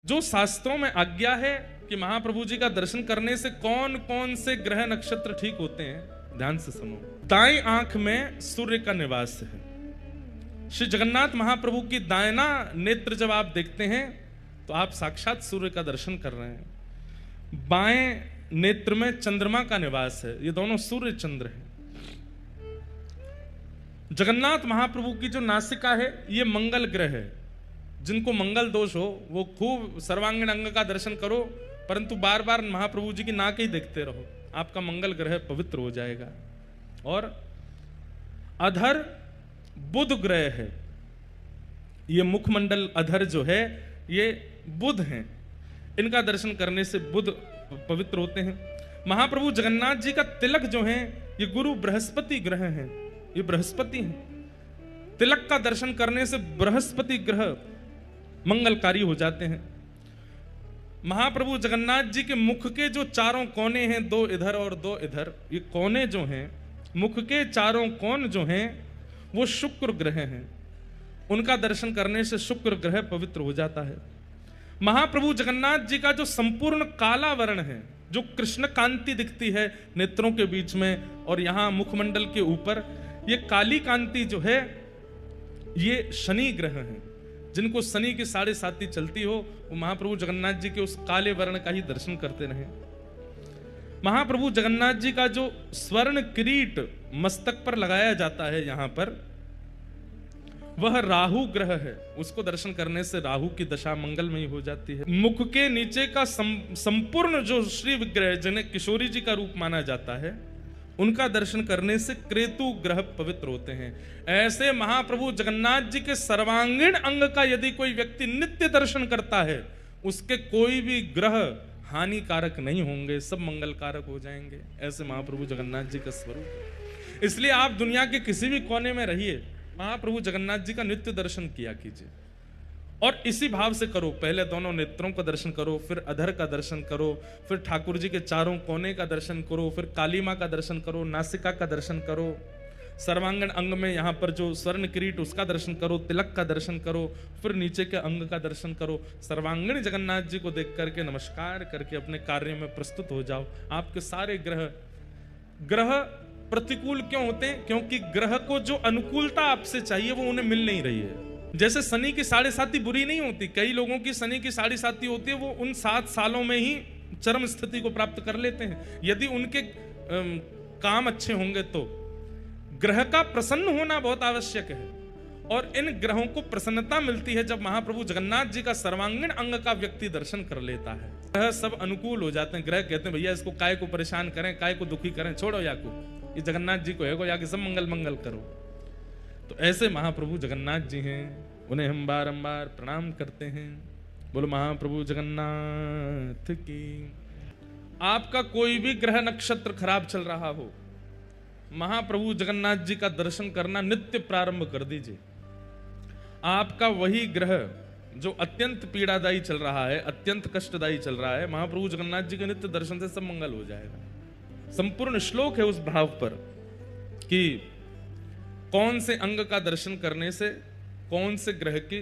जो शास्त्रों में आज्ञा है कि महाप्रभु जी का दर्शन करने से कौन कौन से ग्रह नक्षत्र ठीक होते हैं, ध्यान से सुनो। दाई आंख में सूर्य का निवास है। श्री जगन्नाथ महाप्रभु की दायना नेत्र जब आप देखते हैं तो आप साक्षात सूर्य का दर्शन कर रहे हैं। बाएं नेत्र में चंद्रमा का निवास है। ये दोनों सूर्य चंद्र हैं। जगन्नाथ महाप्रभु की जो नासिका है ये मंगल ग्रह है। जिनको मंगल दोष हो वो खूब सर्वांगीण अंग का दर्शन करो, परंतु बार बार महाप्रभु जी की नाक ही देखते रहो, आपका मंगल ग्रह पवित्र हो जाएगा। और अधर बुध ग्रह है। ये मुखमंडल अधर जो है ये बुध हैं। इनका दर्शन करने से बुध पवित्र होते हैं। महाप्रभु जगन्नाथ जी का तिलक जो है ये गुरु बृहस्पति ग्रह हैं। ये बृहस्पति हैं। तिलक का दर्शन करने से बृहस्पति ग्रह मंगलकारी हो जाते हैं। महाप्रभु जगन्नाथ जी के मुख के जो चारों कोने हैं, दो इधर और दो इधर, ये कोने जो हैं, मुख के चारों कोण जो हैं वो शुक्र ग्रह हैं। उनका दर्शन करने से शुक्र ग्रह पवित्र हो जाता है। महाप्रभु जगन्नाथ जी का जो संपूर्ण काला वर्ण है, जो कृष्ण कांति दिखती है नेत्रों के बीच में और यहां मुखमंडल के ऊपर, ये काली कांति जो है ये शनि ग्रह है। जिनको शनि की 7.5 चलती हो वो महाप्रभु जगन्नाथ जी के उस काले वर्ण का ही दर्शन करते रहे। महाप्रभु जगन्नाथ जी का जो स्वर्ण किरीट मस्तक पर लगाया जाता है यहां पर, वह राहु ग्रह है। उसको दर्शन करने से राहु की दशा मंगलमयी हो जाती है। मुख के नीचे का संपूर्ण जो श्री विग्रह जिन्हें किशोरी जी का रूप माना जाता है, उनका दर्शन करने से क्रेतु ग्रह पवित्र होते हैं। ऐसे महाप्रभु जगन्नाथ जी के सर्वांगीण अंग का यदि कोई व्यक्ति नित्य दर्शन करता है, उसके कोई भी ग्रह हानिकारक नहीं होंगे, सब मंगलकारक हो जाएंगे। ऐसे महाप्रभु जगन्नाथ जी का स्वरूप है। इसलिए आप दुनिया के किसी भी कोने में रहिए, महाप्रभु जगन्नाथ जी का नित्य दर्शन किया कीजिए। और इसी भाव से करो। पहले दोनों नेत्रों का दर्शन करो, फिर अधर का दर्शन करो, फिर ठाकुर जी के चारों कोने का दर्शन करो, फिर काली मां का दर्शन करो, नासिका का दर्शन करो, सर्वांगण अंग में यहाँ पर जो स्वर्ण किरीट उसका दर्शन करो, तिलक का दर्शन करो, फिर नीचे के अंग का दर्शन करो। सर्वांगीण जगन्नाथ जी को देख करके नमस्कार करके अपने कार्य में प्रस्तुत हो जाओ। आपके सारे ग्रह प्रतिकूल क्यों होते हैं? क्योंकि ग्रह को जो अनुकूलता आपसे चाहिए वो उन्हें मिल नहीं रही है। जैसे शनि की 7.5 बुरी नहीं होती, कई लोगों की शनि की 7.5 होती है, वो उन 7 सालों में ही चरम स्थिति को प्राप्त कर लेते हैं। यदि उनके काम अच्छे होंगे तो ग्रह का प्रसन्न होना बहुत आवश्यक है। और इन ग्रहों को प्रसन्नता मिलती है जब महाप्रभु जगन्नाथ जी का सर्वांगीण अंग का व्यक्ति दर्शन कर लेता है। ग्रह सब अनुकूल हो जाते हैं। ग्रह कहते हैं भैया इसको काय को परेशान करें, काय को दुखी करें, छोड़ो या को, ये जगन्नाथ जी को है को जाके सब मंगल मंगल करो। तो ऐसे महाप्रभु जगन्नाथ जी हैं, उन्हें हम बारंबार प्रणाम करते हैं। बोलो महाप्रभु जगन्नाथ की। आपका कोई भी ग्रह नक्षत्र खराब चल रहा हो, महाप्रभु जगन्नाथ जी का दर्शन करना नित्य प्रारंभ कर दीजिए। आपका वही ग्रह जो अत्यंत पीड़ादायी चल रहा है, अत्यंत कष्टदायी चल रहा है, महाप्रभु जगन्नाथ जी के नित्य दर्शन से सब मंगल हो जाएगा। संपूर्ण श्लोक है उस भाव पर कि कौन से अंग का दर्शन करने से कौन से ग्रह की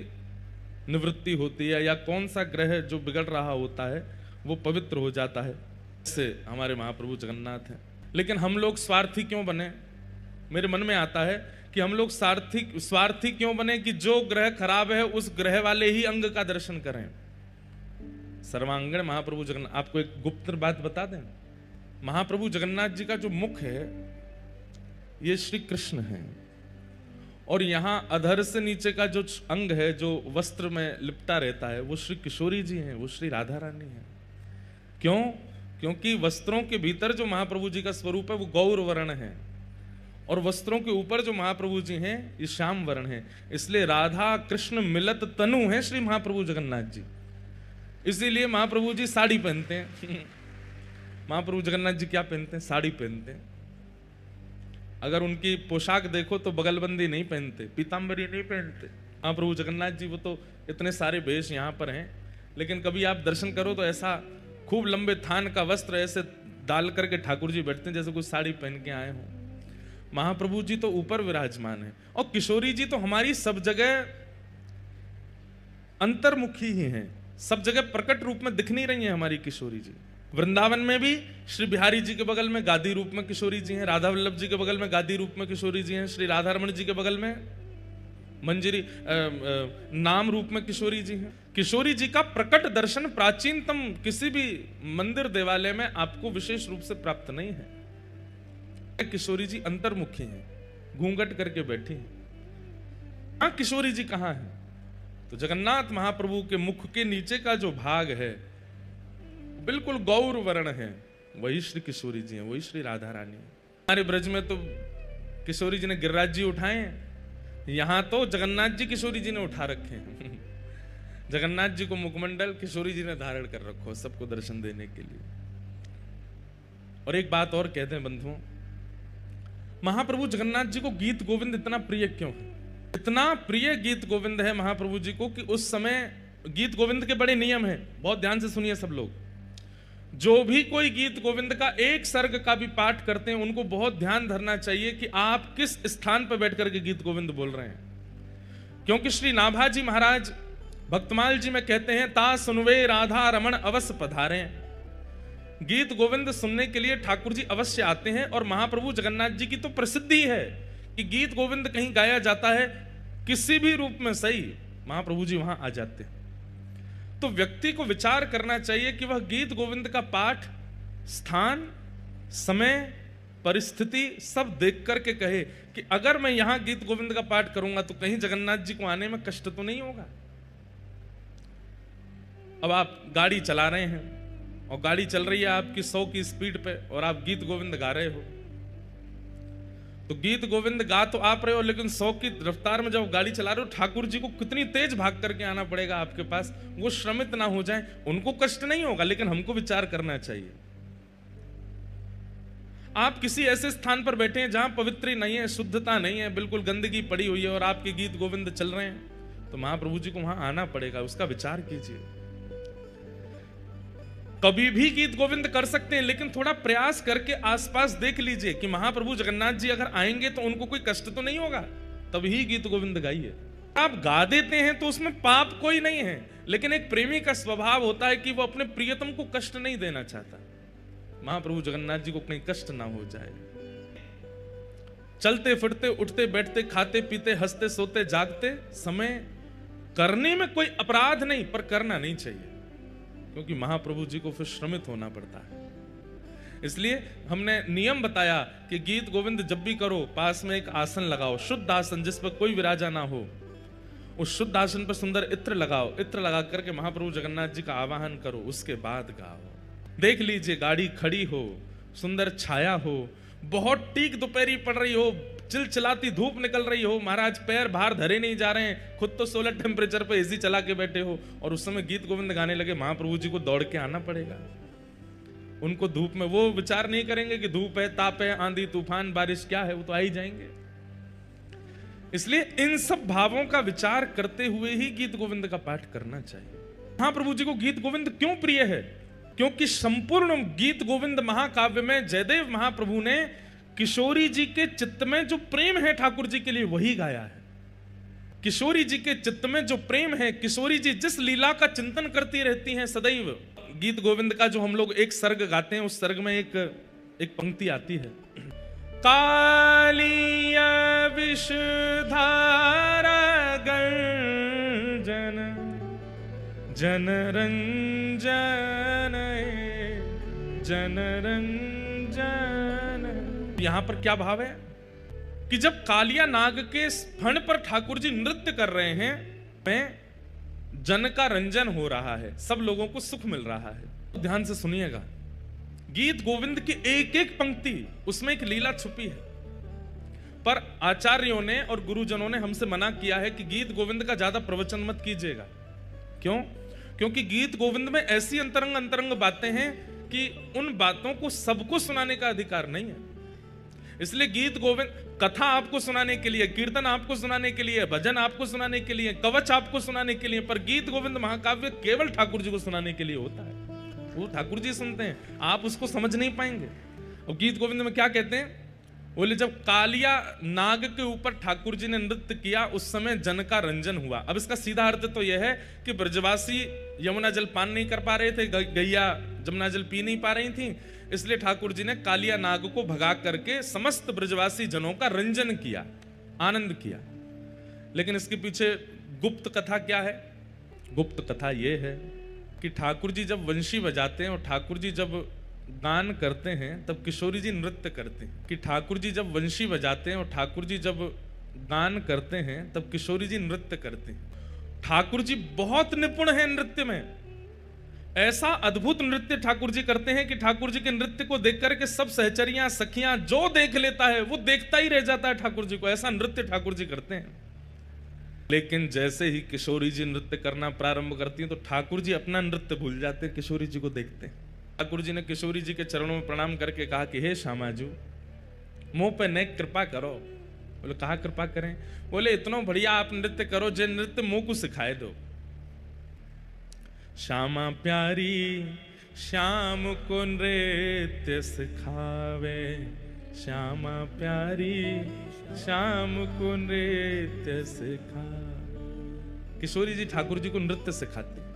निवृत्ति होती है, या कौन सा ग्रह जो बिगड़ रहा होता है वो पवित्र हो जाता है। इससे हमारे महाप्रभु जगन्नाथ हैं। लेकिन हम लोग स्वार्थी क्यों बने? मेरे मन में आता है कि हम लोग स्वार्थी क्यों बने कि जो ग्रह खराब है उस ग्रह वाले ही अंग का दर्शन करें। सर्वांगीण महाप्रभु जगन्नाथ, आपको एक गुप्त बात बता दें, महाप्रभु जगन्नाथ जी का जो मुख है ये श्री कृष्ण है, और यहां अधर से नीचे का जो अंग है जो वस्त्र में लिपटा रहता है वो श्री किशोरी जी हैं, वो श्री राधा रानी हैं। क्यों? क्योंकि वस्त्रों के भीतर जो महाप्रभु जी का स्वरूप है वो गौर वर्ण है, और वस्त्रों के ऊपर जो महाप्रभु जी हैं ये श्याम वर्ण है। इसलिए राधा कृष्ण मिलत तनु है श्री महाप्रभु जगन्नाथ जी। इसीलिए महाप्रभु जी साड़ी पहनते हैं। महाप्रभु जगन्नाथ जी क्या पहनते हैं? साड़ी पहनते हैं। अगर उनकी पोशाक देखो तो बगलबंदी नहीं पहनते, पीताम्बरी नहीं पहनते। महाप्रभु जगन्नाथ जी वो तो इतने सारे वेश यहाँ पर हैं, लेकिन कभी आप दर्शन करो तो ऐसा खूब लंबे थान का वस्त्र ऐसे डाल करके ठाकुर जी बैठते हैं जैसे कुछ साड़ी पहन के आए हों। महाप्रभु जी तो ऊपर विराजमान है, और किशोरी जी तो हमारी सब जगह अंतर्मुखी ही हैं। सब जगह प्रकट रूप में दिख नहीं रही हैं हमारी किशोरी जी। वृंदावन में भी श्री बिहारी जी के बगल में गादी रूप में किशोरी जी हैं, राधा वल्लभ जी के बगल में गादी रूप में किशोरी जी हैं, श्री राधा रमण जी के बगल में मंजरी नाम रूप में किशोरी जी हैं। किशोरी जी का प्रकट दर्शन प्राचीनतम किसी भी मंदिर देवालय में आपको विशेष रूप से प्राप्त नहीं है। किशोरी जी अंतर्मुखी हैं, घूंघट करके बैठी हैं। हाँ, किशोरी जी कहाँ हैं? तो जगन्नाथ महाप्रभु के मुख के नीचे का जो भाग है बिल्कुल गौर वर्ण है, वही श्री किशोरी जी हैं, वही श्री राधा रानी है। हमारे ब्रज में तो किशोरी जी ने गिरिराज जी उठाए हैं, यहां तो जगन्नाथ जी किशोरी जी ने उठा रखे हैं। जगन्नाथ जी को मुखमंडल किशोरी जी ने धारण कर रखो सबको दर्शन देने के लिए। और एक बात और कहते हैं बंधुओं, महाप्रभु जगन्नाथ जी को गीत गोविंद इतना प्रिय क्यों है? इतना प्रिय गीत गोविंद है महाप्रभु जी को कि उस समय गीत गोविंद के बड़े नियम हैं, बहुत ध्यान से सुनिए सब लोग। जो भी कोई गीत गोविंद का एक सर्ग का भी पाठ करते हैं उनको बहुत ध्यान धरना चाहिए कि आप किस स्थान पर बैठकर के गीत गोविंद बोल रहे हैं, क्योंकि श्री नाभा जी महाराज भक्तमाल जी में कहते हैं, ता सुनवे राधा रमण अवश्य पधारे। गीत गोविंद सुनने के लिए ठाकुर जी अवश्य आते हैं। और महाप्रभु जगन्नाथ जी की तो प्रसिद्धि है कि गीत गोविंद कहीं गाया जाता है किसी भी रूप में सही, महाप्रभु जी वहां आ जाते हैं। तो व्यक्ति को विचार करना चाहिए कि वह गीत गोविंद का पाठ स्थान, समय, परिस्थिति सब देख करके कहे कि अगर मैं यहां गीत गोविंद का पाठ करूंगा तो कहीं जगन्नाथ जी को आने में कष्ट तो नहीं होगा। अब आप गाड़ी चला रहे हैं और गाड़ी चल रही है आपकी 100 की स्पीड पे और आप गीत गोविंद गा रहे हो, तो गीत गोविंद गा तो आप रहे हो लेकिन 100 की रफ्तार में जब गाड़ी चला रहे हो, ठाकुर जी को कितनी तेज भाग करके आना पड़ेगा आपके पास, वो श्रमित ना हो जाए। उनको कष्ट नहीं होगा लेकिन हमको विचार करना चाहिए। आप किसी ऐसे स्थान पर बैठे हैं जहां पवित्र नहीं है, शुद्धता नहीं है, बिल्कुल गंदगी पड़ी हुई है और आपके गीत गोविंद चल रहे हैं, तो महाप्रभु जी को वहां आना पड़ेगा, उसका विचार कीजिए। कभी भी गीत गोविंद कर सकते हैं लेकिन थोड़ा प्रयास करके आसपास देख लीजिए कि महाप्रभु जगन्नाथ जी अगर आएंगे तो उनको कोई कष्ट तो नहीं होगा, तभी गीत गोविंद गाइए। आप गा देते हैं तो उसमें पाप कोई नहीं है, लेकिन एक प्रेमी का स्वभाव होता है कि वो अपने प्रियतम को कष्ट नहीं देना चाहता। महाप्रभु जगन्नाथ जी को कहीं कष्ट ना हो जाए। चलते फिरते, उठते बैठते, खाते पीते, हंसते सोते जागते समय करने में कोई अपराध नहीं, पर करना नहीं चाहिए क्योंकि महाप्रभु जी को फिर श्रमित होना पड़ता है। इसलिए हमने नियम बताया कि गीत गोविंद जब भी करो पास में एक आसन लगाओ, शुद्ध आसन जिस पर कोई विराजा ना हो, उस शुद्ध आसन पर सुंदर इत्र लगाओ, इत्र लगा करके महाप्रभु जगन्नाथ जी का आवाहन करो, उसके बाद गाओ। देख लीजिए गाड़ी खड़ी हो, सुंदर छाया हो, बहुत टीक दोपहरी पड़ रही हो, चिलचिलाती धूप निकल रही हो, महाराज पैर बाहर धरे नहीं जा रहे हैं, खुद तो 16 टेम्परेचर पे एसी चला के बैठे हो और उस समय गीत गोविंद गाने लगे, महाप्रभु जी को दौड़ के आना पड़ेगा। उनको धूप में वो विचार नहीं करेंगे कि धूप है, ताप है, आंधी तूफान बारिश क्या है, वो तो आ ही जाएंगे। इसलिए इन सब भावों का विचार करते हुए ही गीत गोविंद का पाठ करना चाहिए। महाप्रभु जी को गीत गोविंद क्यों प्रिय है? क्योंकि संपूर्ण गीत गोविंद महाकाव्य में जयदेव महाप्रभु ने किशोरी जी के चित्त में जो प्रेम है ठाकुर जी के लिए वही गाया है। किशोरी जी के चित्त में जो प्रेम है, किशोरी जी जिस लीला का चिंतन करती रहती हैं सदैव। गीत गोविंद का जो हम लोग एक सर्ग गाते हैं, उस सर्ग में एक पंक्ति आती है, कालिया विषधारा गर्जन जनरंजन जनरंजन। यहां पर क्या भाव है कि जब कालिया नाग के फण पर ठाकुर जी नृत्य कर रहे हैं, में जन का रंजन हो रहा है, सब लोगों को सुख मिल रहा है। तो ध्यान से सुनिएगा, गीत गोविंद की एक एक पंक्ति उसमें एक लीला छुपी है। पर आचार्यों ने और गुरुजनों ने हमसे मना किया है कि गीत गोविंद का ज्यादा प्रवचन मत कीजिएगा। क्यों? क्योंकि गीत गोविंद में ऐसी अंतरंग अंतरंग बातें हैं कि उन बातों को सबको सुनाने का अधिकार नहीं है। इसलिए गीत गोविंद कथा आपको सुनाने के लिए, कीर्तन आपको सुनाने के लिए, भजन आपको सुनाने के लिए, कवच आपको सुनाने के लिए, पर गीत गोविंद महाकाव्य केवल ठाकुर जी को सुनाने के लिए होता है। वो ठाकुर जी सुनते हैं, आप उसको समझ नहीं पाएंगे। और गीत गोविंद में क्या कहते हैं, बोले जब कालिया नाग के ऊपर ठाकुर जी ने नृत्य किया उस समय जन का रंजन हुआ। अब इसका सीधा अर्थ तो यह है कि ब्रजवासी यमुना जल पान नहीं कर पा रहे थे, गैया जमुना जल पी नहीं पा रही थी, इसलिए ठाकुर जी ने कालिया नाग को भगा करके समस्त ब्रजवासी जनों का रंजन किया, आनंद किया। लेकिन इसके पीछे गुप्त कथा क्या है? गुप्त कथा यह है कि ठाकुर जी जब वंशी बजाते हैं और ठाकुर जी जब गान करते हैं तब किशोरी जी नृत्य करते हैं। कि ठाकुर जी जब वंशी बजाते हैं और ठाकुर जी जब गान करते हैं तब किशोरी जी नृत्य करते हैं। ठाकुर जी बहुत निपुण हैं नृत्य में, ऐसा अद्भुत नृत्य ठाकुर जी करते हैं कि ठाकुर जी के नृत्य को देख करके सब सहचरियां सखियां जो देख लेता है वो देखता ही रह जाता है ठाकुर जी को, ऐसा नृत्य ठाकुर जी करते हैं। लेकिन जैसे ही किशोरी जी नृत्य करना प्रारंभ करती हैं तो ठाकुर जी अपना नृत्य भूल जाते हैं, किशोरी जी को देखते हैं। ठाकुर जी ने किशोरी जी के चरणों में प्रणाम करके कहा कि हे श्यामाजू, मुंह पे नेक कृपा करो। बोले कहा कृपा करें? बोले इतना बढ़िया आप नृत्य करो जे नृत्य मुंह को सिखाए दो। श्यामा प्यारी श्याम को नृत्य सिखावे, श्यामा प्यारी श्याम को नृत्य सिखा। किशोरी जी ठाकुर जी को नृत्य सिखाते।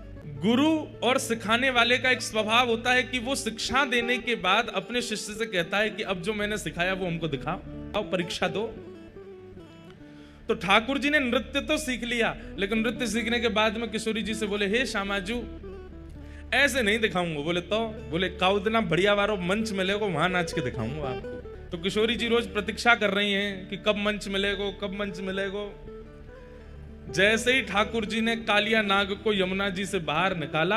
गुरु और सिखाने वाले का एक स्वभाव होता है कि वो शिक्षा देने के बाद अपने शिष्य से कहता है कि अब जो मैंने सिखाया वो हमको दिखाओ, आओ परीक्षा दो। तो ठाकुर जी ने नृत्य तो सीख लिया, लेकिन नृत्य सीखने के बाद में किशोरी जी से बोले हे श्यामाजू ऐसे नहीं दिखाऊंगा। बोले तो? बोले काउदना बढ़िया वारो मंच मिलेगा वहां नाच के दिखाऊंगा आपको। तो किशोरी जी रोज प्रतीक्षा कर रही हैं कि कब मंच मिलेगा, कब मंच मिलेगा। जैसे ही ठाकुर जी ने कालिया नाग को यमुना जी से बाहर निकाला,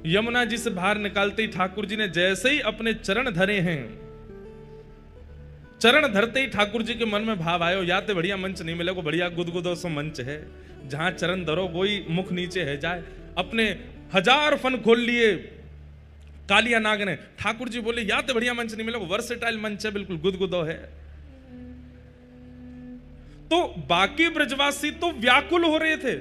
यमुना जी से बाहर निकालते ही ठाकुर जी ने जैसे ही अपने चरण धरे हैं, चरण धरते ही ठाकुर जी के मन में भाव आयो या तो बढ़िया मंच नहीं मिलेगा, बढ़िया गुदगुदो सो मंच है, जहां चरण धरो वही मुख नीचे है जाए। अपने 1000 फन खोल लिए कालिया नाग ने। ठाकुर जी बोले या तो बढ़िया मंच नहीं मिलेगा, वर्सेटाइल मंच है, बिल्कुल गुदगुदो है। तो बाकी ब्रजवासी तो व्याकुल हो रहे थे।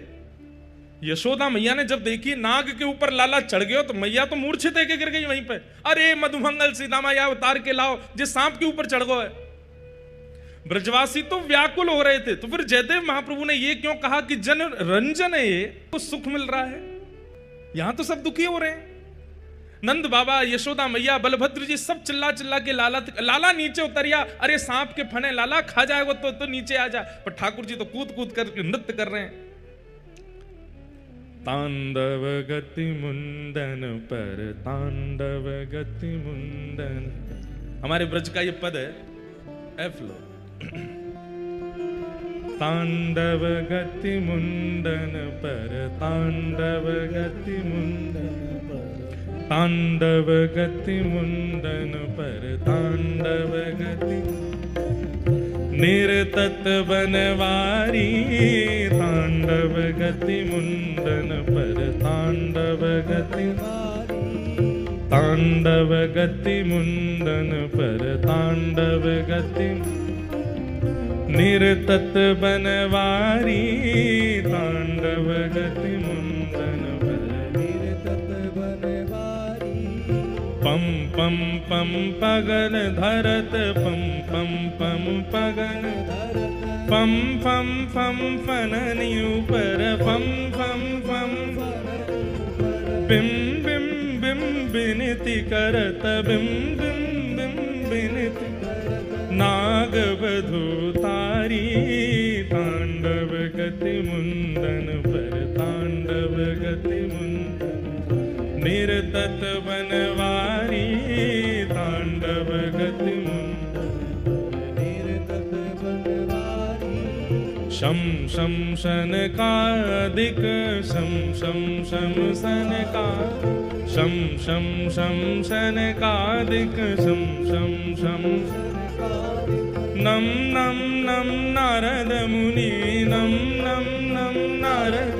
यशोदा मैया ने जब देखी नाग के ऊपर लाला चढ़ गया तो मैया तो मूर्छित है के गिर गई वहीं पे। अरे मधुमंगल सीता मैया उतार के लाओ, जिस सांप के ऊपर चढ़ गए। ब्रजवासी तो व्याकुल हो रहे थे। तो फिर जयदेव महाप्रभु ने ये क्यों कहा कि जन रंजन है, ये तो सुख मिल रहा है, यहां तो सब दुखी हो रहे हैं। नंद बाबा, यशोदा मैया, बलभद्र जी सब चिल्ला चिल्ला के लाला नीचे उतरिया। अरे सांप के फने लाला खा जाएगा तो नीचे आ जा। पर ठाकुर जी तो कूद कूद कर नृत्य कर रहे हैं। तांडव गति मुंडन पर तांडव गति मुंडन, हमारे ब्रज का ये पद है, एफ लो। तांडव गति मुंडन पर तांडव गति मुंडन, तांडव गति मुंडन पर तांडव गति, निरतत बनवारी तांडव गति मुंडन पर तांडव गति, तांडव गति मुंडन पर तांडव गति, निरतत बनवारी तांडव गति मुंडन पर निरतत बनवारी। पम पम पम पगन धरत पम पम पम पगन धरत, पम फम फम फननि ऊपर पम फम फम, बिम बिम बिम बिनती करत बिम बिम बिम बिनती, नाग वधू तारी तांडव गति मुंडन पर तांडव गति मुंडन, निरतत बनवारी तांडव गति मुंडन, निरतत बनवारी। शम शम शनकादिक शम शम शम शनका, शम शम शम शनकादिक शम शम शम, नम नम नम नारद मुनि नम नम नम नारद,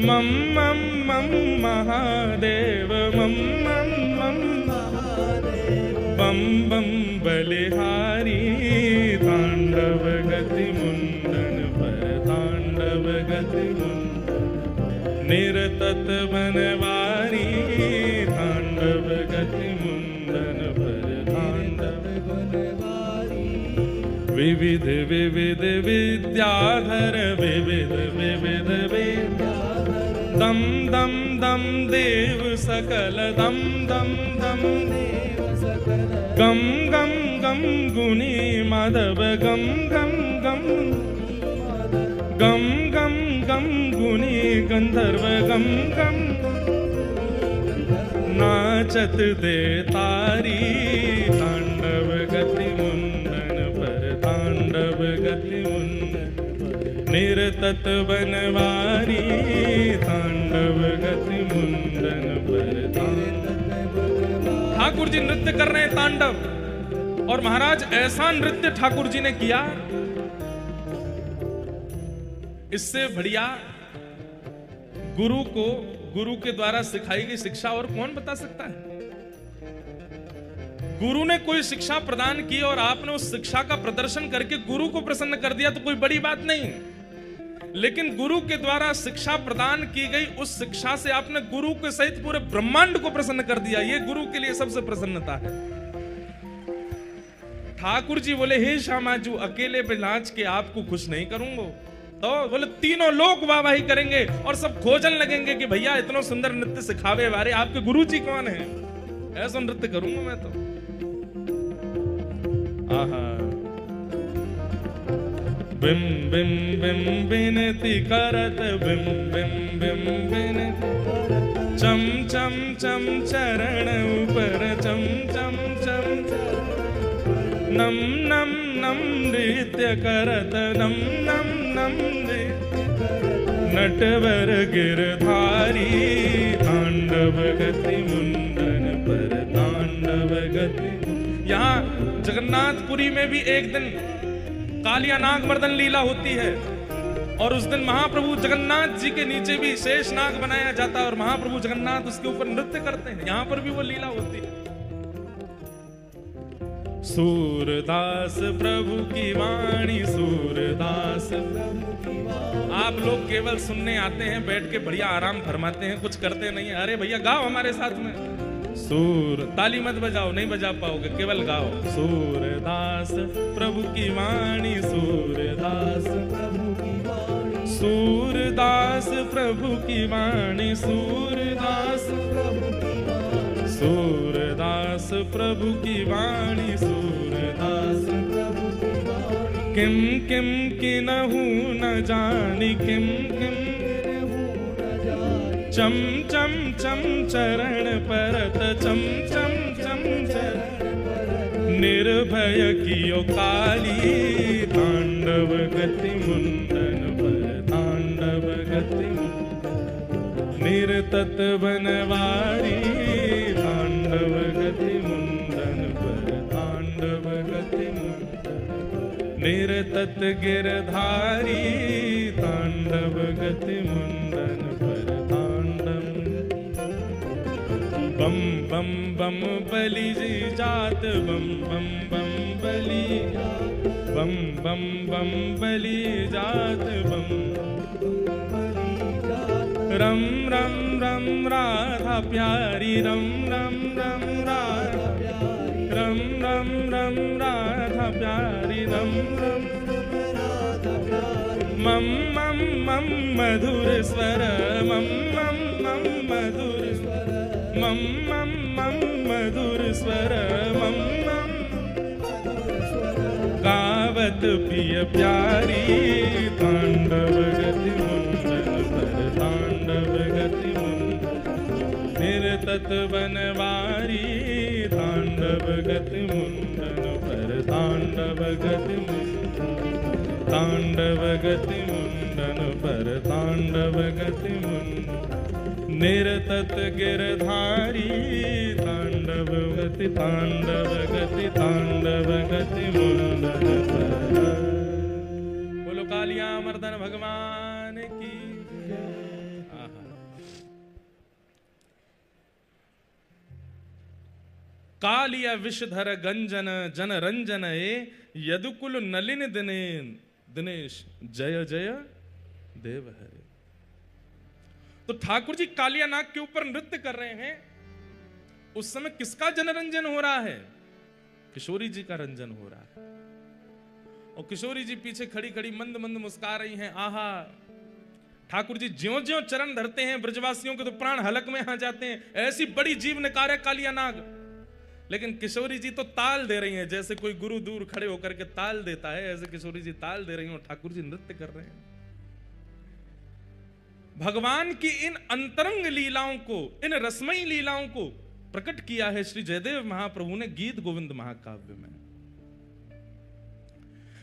मम मम मम महादेव मम मम मम महादेव, बम बम बलिहारी तांडव गति मुंडन पर तांडव गति मुंडन, निरतत बनवारी तांडव गति मुंडन पर तांडव बनवारी। विविध विविध विद्याधर विविध विविध दम दम दम देव सकल दम दम दम गम गम गम गुणी माधव गम गम गम गम गम गम गुणी गंधर्व गम गम नाचत दे तारी तांडव गति मुंडन पर तांडव गति मुंडन निरतत बनवारी तांडव गति मुंडन पर ठाकुर जी नृत्य कर रहे हैं तांडव। और महाराज ऐसा नृत्य ठाकुर जी ने किया, इससे बढ़िया गुरु को गुरु के द्वारा सिखाई गई शिक्षा और कौन बता सकता है। गुरु ने कोई शिक्षा प्रदान की और आपने उस शिक्षा का प्रदर्शन करके गुरु को प्रसन्न कर दिया तो कोई बड़ी बात नहीं, लेकिन गुरु के द्वारा शिक्षा प्रदान की गई उस शिक्षा से आपने गुरु के सहित पूरे ब्रह्मांड को प्रसन्न कर दिया, ये गुरु के लिए सबसे प्रसन्नता है। ठाकुर जी बोले हे श्यामाजू अकेले पे नाच के आपको खुश नहीं करूंगा, तो बोले तीनों लोग वाहवाही करेंगे और सब खोजन लगेंगे कि भैया इतना सुंदर नृत्य सिखावे वाले आपके गुरु जी कौन है, ऐसा नृत्य करूंगा मैं तो। आहा बिम बिम बिम बिनती करत बिम बिम बिम बिनती चम चम चम चरण ऊपर चम चम चम नम नम नम नृत्य करत नम नम नम नटवर गिरधारी तांडव गति मुंडन पर तांडव गति। यहाँ जगन्नाथपुरी में भी एक दिन कालिया नाग मर्दन लीला होती है और उस दिन महाप्रभु जगन्नाथ जी के नीचे भी शेष नाग बनाया जाता है और महाप्रभु जगन्नाथ उसके ऊपर नृत्य करते हैं, यहाँ पर भी वो लीला होती है। सूरदास प्रभु की वाणी सूरदास आप लोग केवल सुनने आते हैं, बैठ के बढ़िया आराम फरमाते हैं, कुछ करते नहीं है। अरे भैया गाओ हमारे साथ में, सूर ताली मत बजाओ, नहीं बजा पाओगे, केवल गाओ। सूरदास प्रभु की वाणी सूरदास प्रभु की वाणी सूरदास प्रभु की वाणी सूरदास प्रभु की वाणी सूरदास प्रभु की वाणी सूरदास प्रभु की वाणी किम किम किन्हु न जानी किम किम चम चम चम चरण परत चम चम चम चरण निर्भय कियो काली तांडव गति मुंडन पर तांडव गति निरतत बनवारी तांडव गति मुंडन पर तांडव गति मुंडन निरतत गिरधारी तांडव गति मुंडन पर बम बम बम बलि जी जात बम बम बम बलि बम बम बम बलि जात बम रम रम रम राधा प्यारी रम रम रम राधा रम रम रम राधा प्यारी रम रम मम मम मम मधुर स्वर मम मम मम मधुर स्वर मम मम मम मधुर स्वर मम मम गावत पिय प्यारी तांडव गति मुंडन पर तांडव गति मुंडन निरतत बनवारी तांडव गति मुंडन पर तांडव गति मुंडन तांडव गति मुंडन पर तांडव गति मुंडन निरतत गिरधारी तांडव गति मुंडन पर। बोलो कालिया मर्दन भगवान की। कालिया विषधर गंजन जन रंजन यदुकुल नलिन दिने दिनेश जय जय देव हरे। तो ठाकुर जी कालिया नाग के ऊपर नृत्य कर रहे हैं, उस समय किसका जनरंजन हो रहा है? किशोरी जी का रंजन हो रहा है। और किशोरी जी पीछे खड़ी खड़ी मंद मंद मुस्कुरा रही हैं। आहा, ठाकुर जी ज्यों ज्यों चरण धरते हैं ब्रजवासियों के तो प्राण हलक में आ जाते हैं। ऐसी बड़ी जीवन कार्य कालिया नाग। लेकिन किशोरी जी तो ताल दे रही हैं, जैसे कोई गुरु दूर खड़े होकर के ताल देता है, ऐसे किशोरी जी ताल दे रही हैं और ठाकुर जी नृत्य कर रहे हैं। भगवान की इन अंतरंग लीलाओं को, इन रसमयी लीलाओं को प्रकट किया है श्री जयदेव महाप्रभु ने गीत गोविंद महाकाव्य में।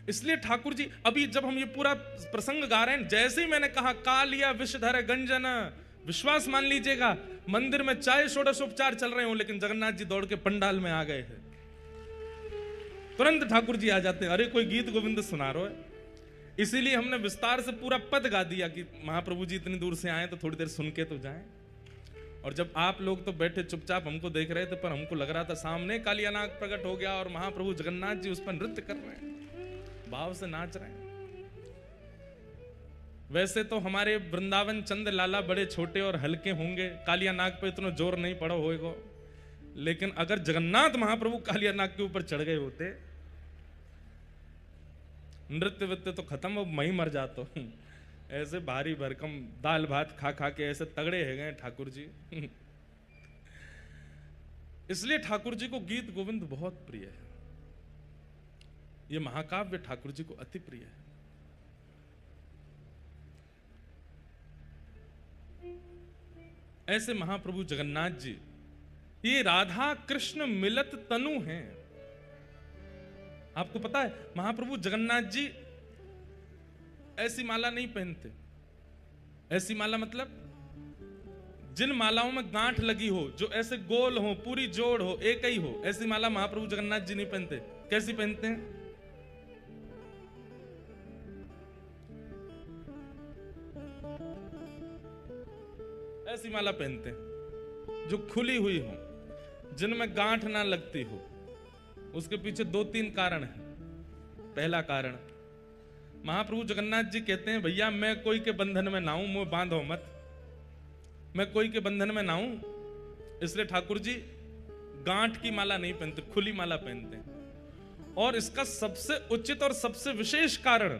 इसलिए ठाकुर जी, अभी जब हम ये पूरा प्रसंग गा रहे हैं, जैसे ही मैंने कहा कालिया विषधर गंजन, विश्वास मान लीजिएगा मंदिर में चाहे षोडशोपचार चल रहे हो लेकिन जगन्नाथ जी दौड़ के पंडाल में आ गए हैं। तुरंत ठाकुर जी आ जाते हैं, अरे कोई गीत गोविंद सुना रहे है। इसीलिए हमने विस्तार से पूरा पद गा दिया कि महाप्रभु जी इतनी दूर से आए तो थोड़ी देर सुन के तो जाएं। और जब आप लोग तो बैठे चुपचाप हमको देख रहे थे, पर हमको लग रहा था सामने कालिया नाग प्रकट हो गया और महाप्रभु जगन्नाथ जी उस पर नृत्य कर रहे हैं, भाव से नाच रहे हैं। वैसे तो हमारे वृंदावन चंद लाला बड़े छोटे और हल्के होंगे, कालिया नाग पे इतना जोर नहीं पड़ा होगा, लेकिन अगर जगन्नाथ महाप्रभु कालिया नाग के ऊपर चढ़ गए होते, नृत्य वित्य तो खत्म, अब मैं ही मर जाता हूं। ऐसे भारी भरकम दाल भात खा खा के ऐसे तगड़े है गए ठाकुर जी। इसलिए ठाकुर जी को गीत गोविंद बहुत प्रिय है। ये महाकाव्य ठाकुर जी को अति प्रिय है। ऐसे महाप्रभु जगन्नाथ जी ये राधा कृष्ण मिलत तनु हैं। आपको पता है महाप्रभु जगन्नाथ जी ऐसी माला नहीं पहनते। ऐसी माला मतलब जिन मालाओं में गांठ लगी हो, जो ऐसे गोल हो, पूरी जोड़ हो, एक ही हो, ऐसी माला महाप्रभु जगन्नाथ जी नहीं पहनते। कैसी पहनते हैं? ऐसी माला पहनते हैं जो खुली हुई हो, जिनमें गांठ ना लगती हो। उसके पीछे दो तीन कारण है। पहला कारण, महाप्रभु जगन्नाथ जी कहते हैं भैया मैं कोई के बंधन में ना हूं, मुंह बांधो मत, मैं कोई के बंधन में ना हूं। इसलिए ठाकुर जी गांठ की माला नहीं पहनते, खुली माला पहनते हैं। और इसका सबसे उचित और सबसे विशेष कारण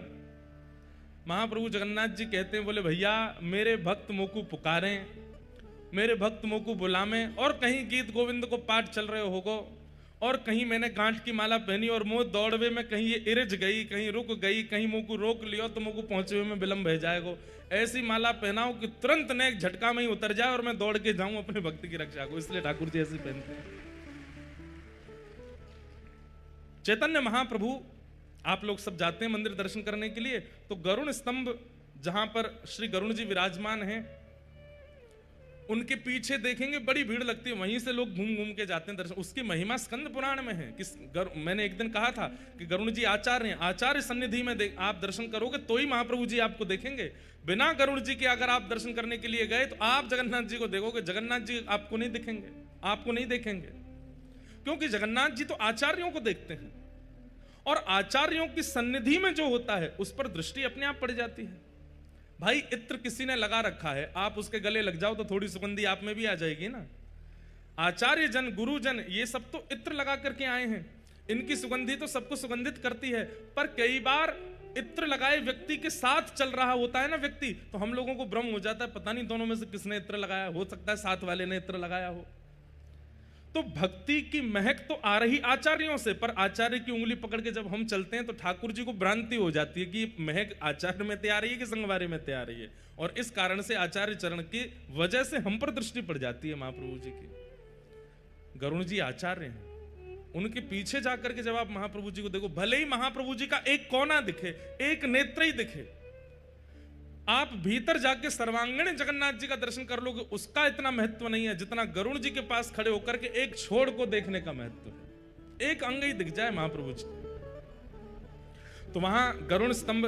महाप्रभु जगन्नाथ जी कहते हैं, बोले भैया मेरे भक्त मोकू पुकारें, मेरे भक्त मोकू बुलावें, और कहीं गीत गोविंद को पाठ चल रहे होगो और कहीं मैंने गांठ की माला पहनी और मुंह दौड़वे में कहीं ये इरज गई, कहीं रुक गई, कहीं मोकू रोक लियो तो मोकू पहुंचे हुए में विलंब हो जाएगा। ऐसी माला पहनाओ कि तुरंत ने एक झटका में ही उतर जाए और मैं दौड़ के जाऊं अपने भक्ति की रक्षा को। इसलिए ठाकुर जी ऐसे पहनते हैं। चैतन्य महाप्रभु, आप लोग सब जाते हैं मंदिर दर्शन करने के लिए, तो गरुण स्तंभ जहां पर श्री गरुण जी विराजमान हैं, उनके पीछे देखेंगे बड़ी भीड़ लगती है, वहीं से लोग घूम घूम के जाते हैं दर्शन। उसकी महिमा स्कंद पुराण में है। मैंने एक दिन कहा था कि गरुण जी आचार्य हैं, आचार्य सन्निधि में आप दर्शन करोगे तो ही महाप्रभु जी आपको देखेंगे। बिना गरुण जी के अगर आप दर्शन करने के लिए गए तो आप जगन्नाथ जी को देखोगे, जगन्नाथ जी आपको नहीं दिखेंगे, आपको नहीं देखेंगे, क्योंकि जगन्नाथ जी तो आचार्यों को देखते हैं और आचार्यों की सन्निधि में जो होता है उस पर दृष्टि अपने आप पड़ जाती है। भाई इत्र किसी ने लगा रखा है, आप उसके गले लग जाओ तो थोड़ी सुगंधी आप में भी आ जाएगी ना। आचार्य जन, गुरुजन, ये सब तो इत्र लगा करके आए हैं, इनकी सुगंधी तो सबको सुगंधित करती है। पर कई बार इत्र लगाए व्यक्ति के साथ चल रहा होता है ना व्यक्ति, तो हम लोगों को भ्रम हो जाता है, पता नहीं दोनों में से किसने इत्र लगाया। हो सकता है साथ वाले ने इत्र लगाया हो। तो भक्ति की महक तो आ रही आचार्यों से, पर आचार्य की उंगली पकड़ के जब हम चलते हैं तो ठाकुर जी को भ्रांति हो जाती है कि महक आचार्य में तैयार है कि संगवारी में तैयार है। और इस कारण से आचार्य चरण की वजह से हम पर दृष्टि पड़ जाती है महाप्रभु जी की। गरुण जी आचार्य हैं, उनके पीछे जाकर के जब आप महाप्रभु जी को देखो, भले ही महाप्रभु जी का एक कोना दिखे, एक नेत्र ही दिखे, आप भीतर जाके सर्वांगीण जगन्नाथ जी का दर्शन कर लोगे, उसका इतना महत्व नहीं है जितना गरुण जी के पास खड़े होकर के एक छोड़ को देखने का महत्व है। एक अंग ही दिख जाए महाप्रभु जी। तो वहां गरुण स्तंभ,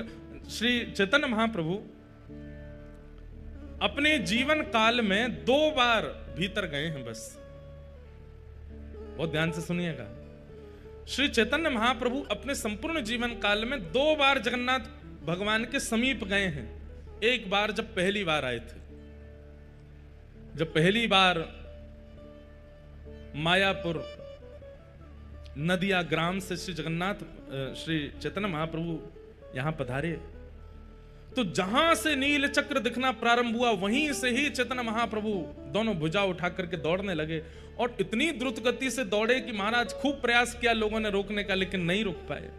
श्री चैतन्य महाप्रभु अपने जीवन काल में 2 बार भीतर गए हैं बस। बहुत ध्यान से सुनिएगा, श्री चैतन्य महाप्रभु अपने संपूर्ण जीवन काल में 2 बार जगन्नाथ भगवान के समीप गए हैं। एक बार जब पहली बार आए थे, जब पहली बार मायापुर नदिया ग्राम से श्री जगन्नाथ श्री चैतन्य महाप्रभु यहां पधारे। तो जहां से नील चक्र दिखना प्रारंभ हुआ वहीं से ही चैतन्य महाप्रभु दोनों भुजा उठा करके दौड़ने लगे, और इतनी द्रुत गति से दौड़े कि महाराज खूब प्रयास किया लोगों ने रोकने का, लेकिन नहीं रोक पाए।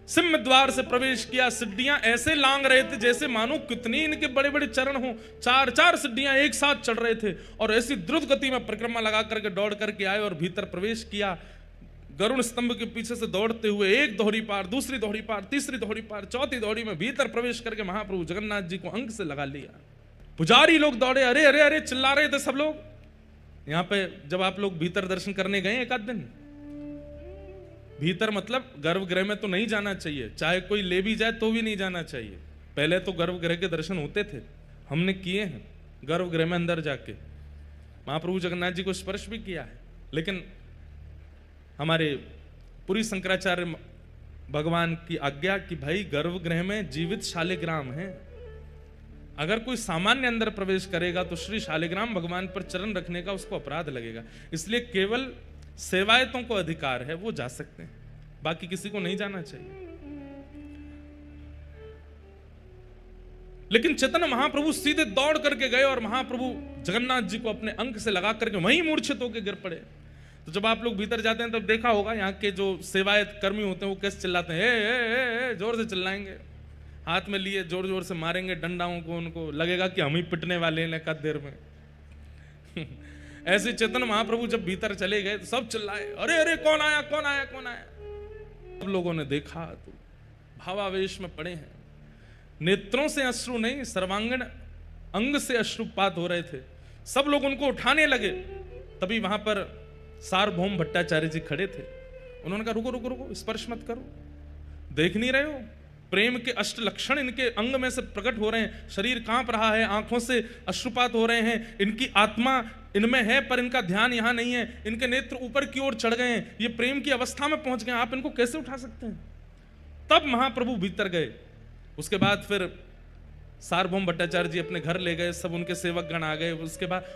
सिंह द्वार से प्रवेश किया, सिड्डियां ऐसे लांग रहे थे जैसे मानो कितनी इनके बड़े बड़े चरण हो, चार चार सिड्डियां एक साथ चढ़ रहे थे, और ऐसी द्रुत गति में परिक्रमा लगा करके दौड़ करके आए और भीतर प्रवेश किया। गरुण स्तंभ के पीछे से दौड़ते हुए एक दोहरी पार, दूसरी दोहरी पार, तीसरी दोहरी पार, चौथी दोहरी में भीतर प्रवेश करके महाप्रभु जगन्नाथ जी को अंक से लगा लिया। पुजारी लोग दौड़े, अरे अरे अरे चिल्ला रहे थे सब लोग। यहां पे जब आप लोग भीतर दर्शन करने गए एक आध दिन, भीतर मतलब गर्भगृह में तो नहीं जाना चाहिए, चाहे कोई ले भी जाए तो भी नहीं जाना चाहिए। पहले तो गर्भगृह के दर्शन होते थे, हमने किए हैं गर्भगृह में अंदर जाके, महाप्रभु जगन्नाथ जी को स्पर्श भी किया है। लेकिन हमारे पुरी शंकराचार्य भगवान की आज्ञा कि भाई गर्भगृह में जीवित शालिग्राम है, अगर कोई सामान्य अंदर प्रवेश करेगा तो श्री शालिग्राम भगवान पर चरण रखने का उसको अपराध लगेगा, इसलिए केवल सेवायतों को अधिकार है, वो जा सकते हैं, बाकी किसी को नहीं जाना चाहिए। लेकिन चैतन्य महाप्रभु सीधे दौड़ करके गए और महाप्रभु जगन्नाथ जी को अपने अंक से लगा करके वहीं मूर्छित होकर गिर पड़े। तो जब आप लोग भीतर जाते हैं तब देखा होगा यहाँ के जो सेवायत कर्मी होते हैं वो कैसे चिल्लाते हैं, ए, जोर से चिल्लाएंगे, हाथ में लिए जोर जोर से मारेंगे डंडाओं को, उनको लगेगा कि हम ही पिटने वाले हैं कद देर में। ऐसे चैतन्य महाप्रभु जब भीतर चले गए तो सब चिल्लाए, अरे अरे कौन आया कौन आया कौन आया। सब लोगों ने देखा तो भावावेश में पड़े हैं, नेत्रों से अश्रु नहीं सर्वांगीण अंग से अश्रुपात हो रहे थे। सब लोग उनको उठाने लगे, तभी वहां पर सार्वभौम भट्टाचार्य जी खड़े थे। उन्होंने कहा रुको रुको रुको, स्पर्श मत करो, देख नहीं रहे हो प्रेम के अष्ट लक्षण इनके अंग में से प्रकट हो रहे हैं, शरीर कांप रहा है, आंखों से अश्रुपात हो रहे हैं, इनकी आत्मा इनमें है पर इनका ध्यान यहां नहीं है, इनके नेत्र ऊपर की ओर चढ़ गए हैं, ये प्रेम की अवस्था में पहुंच गए, आप इनको कैसे उठा सकते हैं। तब महाप्रभु भीतर गए। उसके बाद फिर सार्वभौम भट्टाचार्य जी अपने घर ले गए, सब उनके सेवक गण आ गए।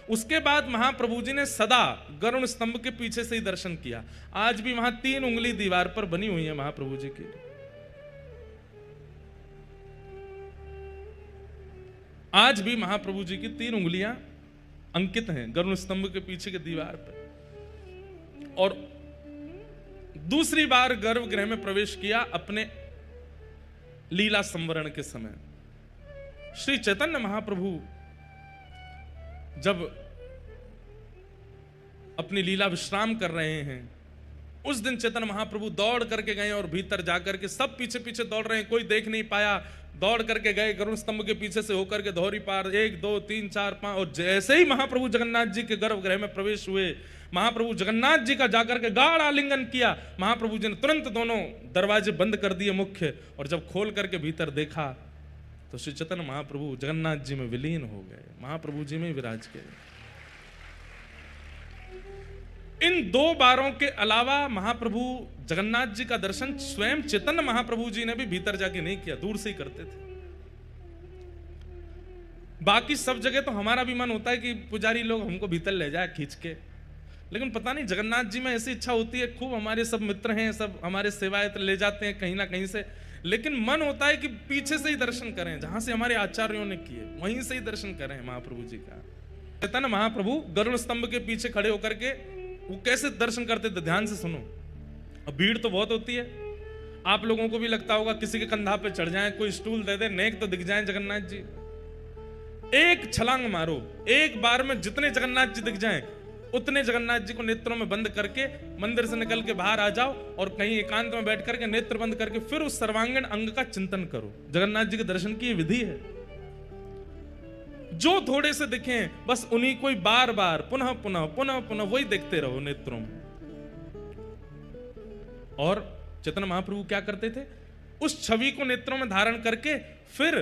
उसके बाद महाप्रभु जी ने सदा गरुण स्तंभ के पीछे से ही दर्शन किया। आज भी वहां 3 उंगली दीवार पर बनी हुई है महाप्रभु जी की। आज भी महाप्रभु जी की 3 उंगलियां अंकित हैं गरुण स्तंभ के पीछे के दीवार पर। और दूसरी बार गर्भगृह में प्रवेश किया अपने लीला संवरण के समय। श्री चैतन्य महाप्रभु जब अपनी लीला विश्राम कर रहे हैं, उस दिन चैतन्य महाप्रभु दौड़ करके गए और भीतर जाकर के सब पीछे पीछे दौड़ रहे हैं, कोई देख नहीं पाया, दौड़ करके गए गरुण स्तंभ के पीछे से होकर के दोहरी पार 1 2 3 4 5। और जैसे ही महाप्रभु जगन्नाथ जी के गर्भगृह में प्रवेश हुए, महाप्रभु जगन्नाथ जी का जाकर के गाढ़ आलिंगन किया। महाप्रभु जी ने तुरंत दोनों दरवाजे बंद कर दिए मुख्य, और जब खोल करके भीतर देखा तो श्री चैतन्य महाप्रभु जगन्नाथ जी में विलीन हो गए, महाप्रभु जी में विराज गए। इन 2 बारों के अलावा महाप्रभु जगन्नाथ जी का दर्शन स्वयं चैतन्य महाप्रभु जी ने भी भीतर जाके नहीं किया, दूर से ही करते थे। बाकी सब जगह तो हमारा भी मन होता है कि पुजारी लोग हमको भीतर ले जाए खींच के, लेकिन पता नहीं जगन्नाथ जी में ऐसी इच्छा होती है। खूब हमारे सब मित्र हैं, सब हमारे सेवायत ले जाते हैं कहीं ना कहीं से, लेकिन मन होता है कि पीछे से ही दर्शन करें, जहां से हमारे आचार्यों ने किए वहीं से ही दर्शन करें महाप्रभु जी का। चैतन्य महाप्रभु गरुड़ स्तंभ के पीछे खड़े होकर के वो कैसे दर्शन करते थे, ध्यान से सुनो। अब भीड़ तो बहुत होती है, आप लोगों को भी लगता होगा किसी के कंधा पे चढ़ जाए, कोई स्टूल दे दे, नेक तो दिख जाए जगन्नाथ जी। एक छलांग मारो, एक बार में जितने जगन्नाथ जी दिख जाएं उतने जगन्नाथ जी को नेत्रों में बंद करके मंदिर से निकल के बाहर आ जाओ और कहीं एकांत में बैठ करके नेत्र बंद करके फिर उस सर्वांगीण अंग का चिंतन करो। जगन्नाथ जी के दर्शन की विधि है। जो थोड़े से दिखें बस उन्हीं को बार बार पुनः पुनः पुनः पुनः वही देखते रहो नेत्रों में। और चैतन्य महाप्रभु क्या करते थे, उस छवि को नेत्रों में धारण करके फिर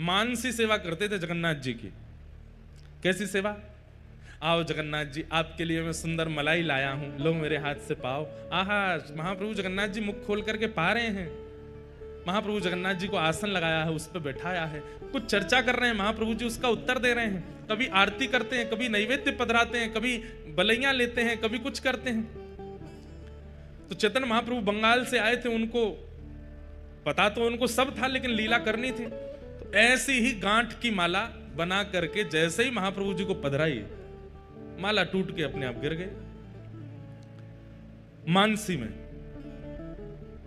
मानसी सेवा करते थे जगन्नाथ जी की। कैसी सेवा? आओ जगन्नाथ जी, आपके लिए मैं सुंदर मलाई लाया हूं, लो मेरे हाथ से पाओ। आहा, महाप्रभु जगन्नाथ जी मुख खोल करके पा रहे हैं। महाप्रभु जगन्नाथ जी को आसन लगाया है, उस पर बैठाया है, कुछ चर्चा कर रहे हैं, महाप्रभु जी उसका उत्तर दे रहे हैं। कभी आरती करते हैं, कभी नैवेद्य पधराते हैं, कभी बलैया लेते हैं, कभी कुछ करते हैं। तो चैतन्य महाप्रभु बंगाल से आए थे, उनको पता तो उनको सब था, लेकिन लीला करनी थी। तो ऐसी ही गांठ की माला बना करके जैसे ही महाप्रभु जी को पधराई, माला टूट के अपने आप गिर गए मानसी में।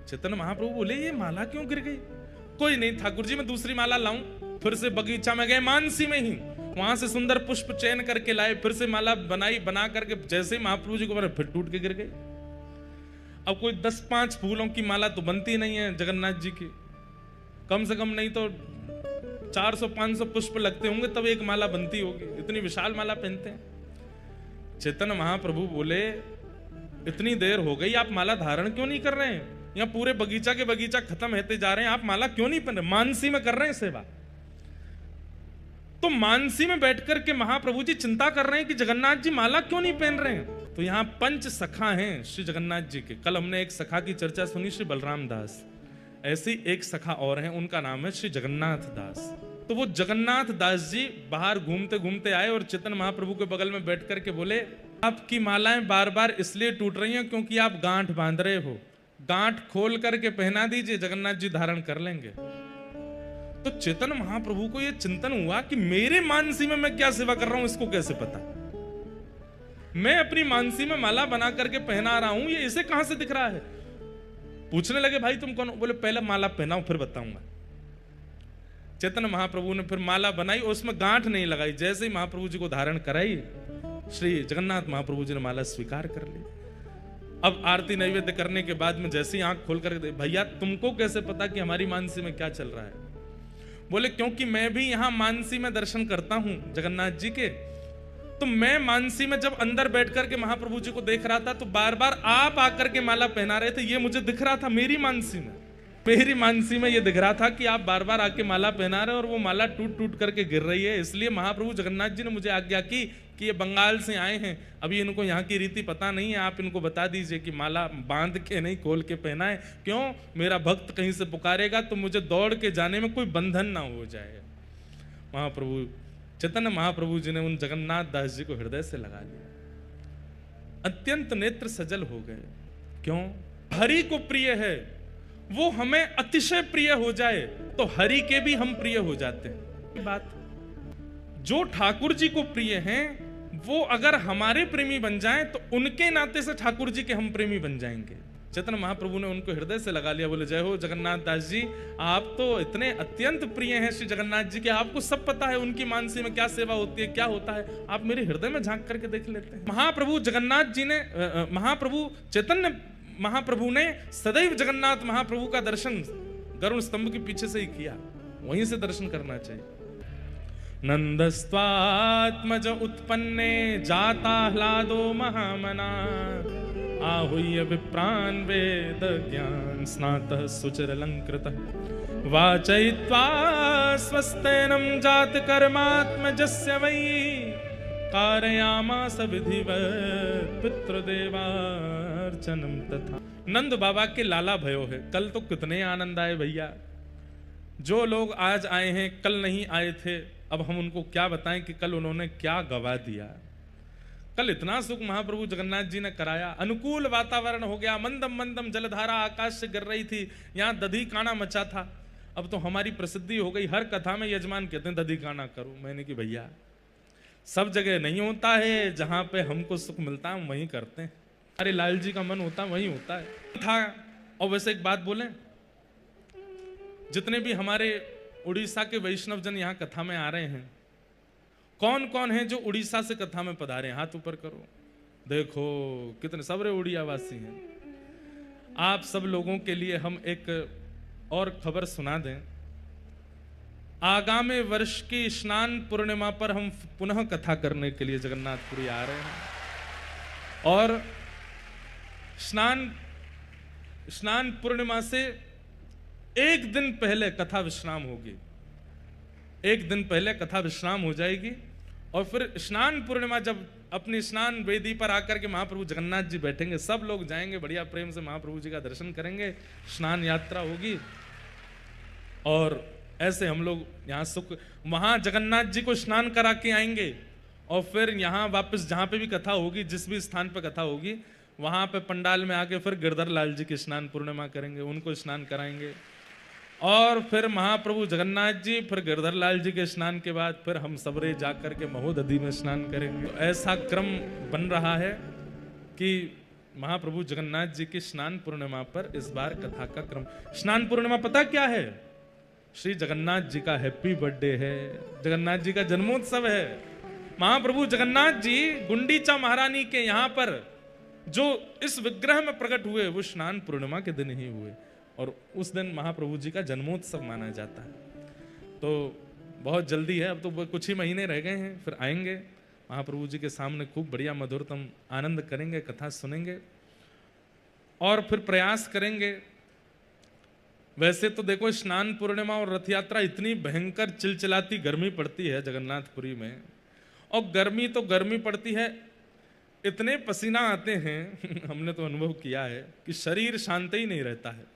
चैतन्य महाप्रभु बोले ये माला क्यों गिर गई? कोई नहीं ठाकुर जी, मैं दूसरी माला लाऊं। फिर से बगीचा में गए, मानसी में ही, वहां से सुंदर पुष्प चयन करके लाए, फिर से माला बनाई, बना करके जैसे ही महाप्रभु जी को बना, फिर टूट के गिर गई। अब कोई 10-5 फूलों की माला तो बनती नहीं है जगन्नाथ जी की, कम से कम नहीं तो 400-500 पुष्प लगते होंगे तब एक माला बनती होगी, इतनी विशाल माला पहनते हैं। चैतन्य महाप्रभु बोले इतनी देर हो गई, आप माला धारण क्यों नहीं कर रहे हैं? यहाँ पूरे बगीचा के बगीचा खत्म होते जा रहे हैं, आप माला क्यों नहीं पहन रहे? मानसी में कर रहे हैं सेवा। तो मानसी में बैठकर के महाप्रभु जी चिंता कर रहे हैं कि जगन्नाथ जी माला क्यों नहीं पहन रहे हैं। तो यहाँ 5 सखा हैं श्री जगन्नाथ जी के। कल हमने एक सखा की चर्चा सुनी, श्री बलराम दास। ऐसी एक सखा और हैं, उनका नाम है श्री जगन्नाथ दास। तो वो जगन्नाथ दास जी बाहर घूमते घूमते आए और चैतन्य महाप्रभु के बगल में बैठ करके बोले, आपकी मालाएं बार बार इसलिए टूट रही हैं क्योंकि आप गांठ बांध रहे हो, गांठ खोल करके पहना दीजिए, जगन्नाथ जी धारण कर लेंगे। तो चैतन्य महाप्रभु को यह चिंतन हुआ कि मेरे मानसी में मैं क्या सेवा कर रहा हूं, इसको कैसे पता? मैं अपनी मानसी में माला बना करके पहना रहा हूं, ये इसे कहां से दिख रहा है? पूछने लगे भाई तुम कौन? बोले पहले माला पहनाओ फिर बताऊंगा। चैतन्य महाप्रभु ने फिर माला बनाई और उसमें गांठ नहीं लगाई। जैसे ही महाप्रभु जी को धारण कराई, श्री जगन्नाथ महाप्रभु जी ने माला स्वीकार कर ली। अब आरती नैवेद्य करने के बाद में जैसे ही आंख खोल कर, भैया तुमको कैसे पता कि हमारी मानसी में क्या चल रहा है? बोले क्योंकि मैं भी यहां मानसी में दर्शन करता हूं जगन्नाथ जी के। तो मैं मानसी में जब अंदर बैठ करके महाप्रभु जी को देख रहा था तो बार बार आप आकर के माला पहना रहे थे, ये मुझे दिख रहा था मेरी मानसी में ये दिख रहा था कि आप बार बार आके माला पहना रहे और वो माला टूट टूट करके गिर रही है। इसलिए महाप्रभु जगन्नाथ जी ने मुझे आज्ञा की कि ये बंगाल से आए हैं, अभी इनको यहाँ की रीति पता नहीं है, आप इनको बता दीजिए कि माला बांध के नहीं खोल के पहना है। क्यों? मेरा भक्त कहीं से पुकारेगा तो मुझे दौड़ के जाने में कोई बंधन ना हो जाए। महाप्रभु चैतन्य महाप्रभु जी ने उन जगन्नाथ दास जी को हृदय से लगा लिया, अत्यंत नेत्र सजल हो गए। क्यों? हरि को प्रिय है, वो हमें अतिशय प्रिय हो जाए तो हरि के भी हम प्रिय हो जाते हैं। बात जो ठाकुर जी को प्रिय हैं वो अगर हमारे प्रेमी बन जाएं तो उनके नाते से ठाकुर जी के हम प्रेमी बन जाएंगे। चैतन्य महाप्रभु ने उनको हृदय से लगा लिया। बोले जय हो जगन्नाथ दास जी, आप तो इतने अत्यंत प्रिय हैं श्री जगन्नाथ जी के, आपको सब पता है उनकी मानसी में क्या सेवा होती है, क्या होता है, आप मेरे हृदय में झांक करके देख लेते हैं। महाप्रभु जगन्नाथ जी ने महाप्रभु चैतन्य महाप्रभु ने सदैव जगन्नाथ महाप्रभु का दर्शन गरुड़ स्तंभ के पीछे से ही किया, वहीं से दर्शन करना चाहिए। नंदस्त्वात्मज उत्पन्ने जाताह्लादो महामना, आहूय विप्रान् वेद ज्ञान स्नातः सुचिरलंकृतः, वाचयित्वा स्वस्तेनं जात कर्मात्मजस्य वै, कारयामास विधिवत् पितृदेवार्चनम तथा। नंद बाबा के लाला भयो है। कल तो कितने आनंद आए भैया, जो लोग आज आए हैं कल नहीं आए थे, अब हम उनको क्या बताएं कि कल उन्होंने क्या गवा दिया। कल इतना सुख महाप्रभु जगन्नाथ जी ने कराया, अनुकूल वातावरण हो गया, मंदम मंदम जलधारा आकाश से गिर रही थी, यहाँ दधी काना मचा था। अब तो हमारी प्रसिद्धि हो गई, हर कथा में यजमान कहते हैं दधी काना करो। मैंने कि भैया सब जगह नहीं होता है, जहां पे हमको सुख मिलता है हम वहीं करते हैं। अरे लाल जी का मन होता है वहीं होता है था। और वैसे एक बात बोले, जितने भी हमारे उड़ीसा के वैष्णव जन यहाँ कथा में आ रहे हैं, कौन कौन है जो उड़ीसा से कथा में पधारे? हाथ ऊपर करो। देखो कितने सबरे उड़िया वासी हैं। आप सब लोगों के लिए हम एक और खबर सुना दें। आगामी वर्ष की स्नान पूर्णिमा पर हम पुनः कथा करने के लिए जगन्नाथपुरी आ रहे हैं और स्नान पूर्णिमा से एक दिन पहले कथा विश्राम होगी। एक दिन पहले कथा विश्राम हो जाएगी और फिर स्नान पूर्णिमा जब अपनी स्नान वेदी पर आकर के महाप्रभु जगन्नाथ जी बैठेंगे, सब लोग जाएंगे, बढ़िया प्रेम से महाप्रभु जी का दर्शन करेंगे, स्नान यात्रा होगी और ऐसे हम लोग यहाँ सुख, वहां जगन्नाथ जी को स्नान करा के आएंगे और फिर यहाँ वापस जहां पे भी कथा होगी, जिस भी स्थान पे कथा होगी, वहां पे पंडाल में आके फिर गिरधर लाल जी की स्नान पूर्णिमा करेंगे, उनको स्नान कराएंगे। और फिर महाप्रभु जगन्नाथ जी फिर गिरधर लाल जी के स्नान के बाद फिर हम सबरे जाकर के महोदधि में स्नान करेंगे। तो ऐसा क्रम बन रहा है कि महाप्रभु जगन्नाथ जी की स्नान पूर्णिमा पर इस बार कथा का क्रम। स्नान पूर्णिमा पता क्या है? श्री जगन्नाथ जी का हैप्पी बर्थडे है, जगन्नाथ जी का जन्मोत्सव है। महाप्रभु जगन्नाथ जी गुंडीचा महारानी के यहाँ पर जो इस विग्रह में प्रकट हुए वो स्नान पूर्णिमा के दिन ही हुए, और उस दिन महाप्रभु जी का जन्मोत्सव माना जाता है। तो बहुत जल्दी है, अब तो कुछ ही महीने रह गए हैं, फिर आएंगे महाप्रभु जी के सामने, खूब बढ़िया मधुरतम आनंद करेंगे, कथा सुनेंगे और फिर प्रयास करेंगे। वैसे तो देखो स्नान पूर्णिमा और रथ यात्रा इतनी भयंकर चिलचिलाती गर्मी पड़ती है जगन्नाथपुरी में, और गर्मी तो गर्मी पड़ती है, इतने पसीना आते हैं हमने तो अनुभव किया है कि शरीर शांत ही नहीं रहता है।